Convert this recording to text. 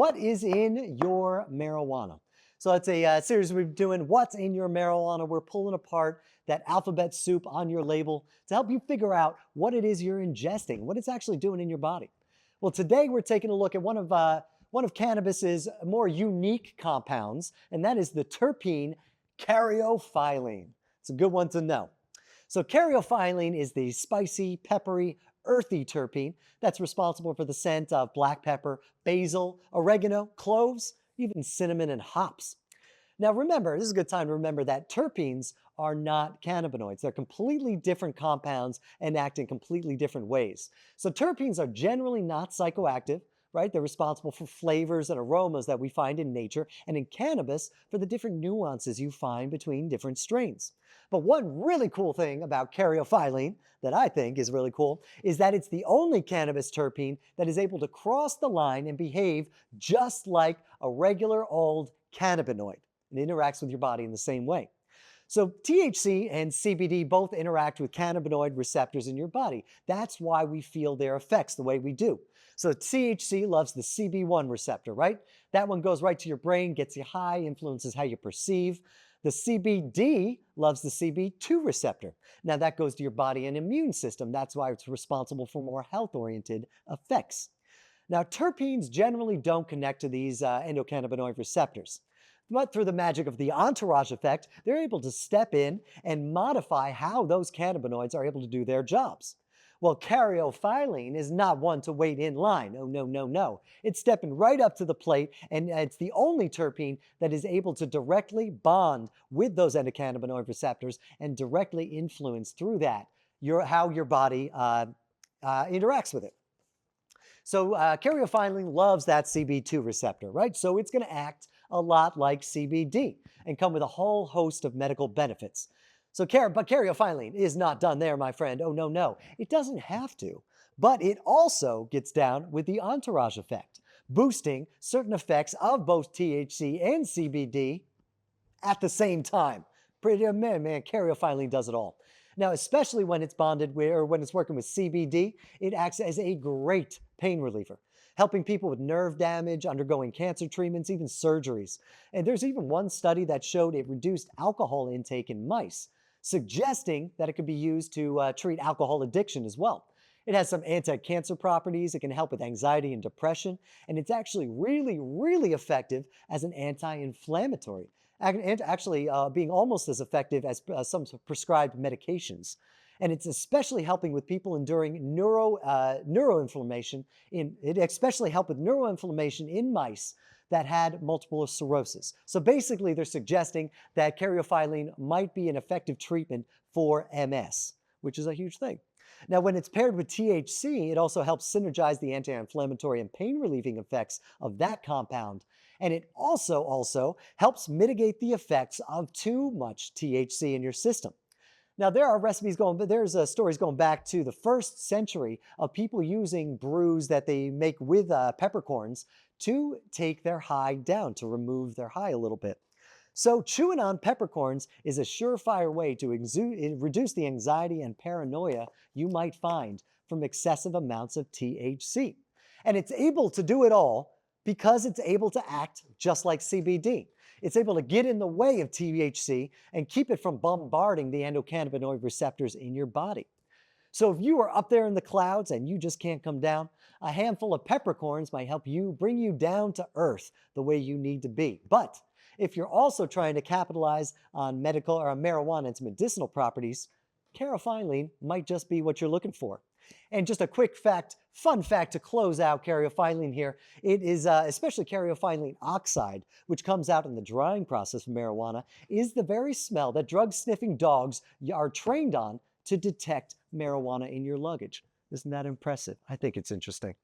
what is in your marijuana? So it's a series we're doing, what's in your marijuana? We're pulling apart that alphabet soup on your label to help you figure out what it is you're ingesting, what it's actually doing in your body. Well, today we're taking a look at one of cannabis's more unique compounds, and that is the terpene caryophyllene. It's a good one to know. So caryophyllene is the spicy, peppery, earthy terpene that's responsible for the scent of black pepper, basil, oregano, cloves, even cinnamon and hops. Now remember, this is a good time to remember that terpenes are not cannabinoids. They're completely different compounds and act in completely different ways. So terpenes are generally not psychoactive, right? They're responsible for flavors and aromas that we find in nature and in cannabis for the different nuances you find between different strains. But one really cool thing about caryophyllene that I think is really cool is that it's the only cannabis terpene that is able to cross the line and behave just like a regular old cannabinoid. It interacts with your body in the same way. So THC and CBD both interact with cannabinoid receptors in your body. That's why we feel their effects the way we do. So THC loves the CB1 receptor, right? That one goes right to your brain, gets you high, influences how you perceive. The CBD loves the CB2 receptor. Now that goes to your body and immune system. That's why it's responsible for more health-oriented effects. Now terpenes generally don't connect to these endocannabinoid receptors. But through the magic of the entourage effect, they're able to step in and modify how those cannabinoids are able to do their jobs. Well, caryophyllene is not one to wait in line. Oh, no, no, no. It's stepping right up to the plate, and it's the only terpene that is able to directly bond with those endocannabinoid receptors and directly influence through that how your body interacts with it. So caryophyllene loves that CB2 receptor, right? So it's going to act a lot like CBD and come with a whole host of medical benefits. But caryophyllene is not done there, my friend. Oh, no, no. It doesn't have to. But it also gets down with the entourage effect, boosting certain effects of both THC and CBD at the same time. Man, caryophyllene does it all. Now, especially when it's bonded with, or when it's working with CBD, it acts as a great pain reliever, helping people with nerve damage, undergoing cancer treatments, even surgeries. And there's even one study that showed it reduced alcohol intake in mice, suggesting that it could be used to treat alcohol addiction as well. It has some anti-cancer properties. It can help with anxiety and depression. And it's actually really, really effective as an anti-inflammatory, actually being almost as effective as some prescribed medications. And it's especially helping with people enduring neuroinflammation. It especially helped with neuroinflammation in mice that had multiple sclerosis. So basically, they're suggesting that caryophyllene might be an effective treatment for MS, which is a huge thing. Now, when it's paired with THC, it also helps synergize the anti-inflammatory and pain-relieving effects of that compound. And it also helps mitigate the effects of too much THC in your system. Now, there's stories going back to the 1st century of people using brews that they make with peppercorns to take their high down, to remove their high a little bit. So chewing on peppercorns is a surefire way to reduce the anxiety and paranoia you might find from excessive amounts of THC. And it's able to do it all because it's able to act just like CBD. It's able to get in the way of THC and keep it from bombarding the endocannabinoid receptors in your body. So if you are up there in the clouds and you just can't come down, a handful of peppercorns might help you bring you down to earth the way you need to be. But if you're also trying to capitalize on medical or marijuana's medicinal properties, caryophyllene might just be what you're looking for. And just a quick fun fact to close out caryophyllene here, it is especially caryophyllene oxide, which comes out in the drying process of marijuana, is the very smell that drug-sniffing dogs are trained on to detect marijuana in your luggage. Isn't that impressive? I think it's interesting.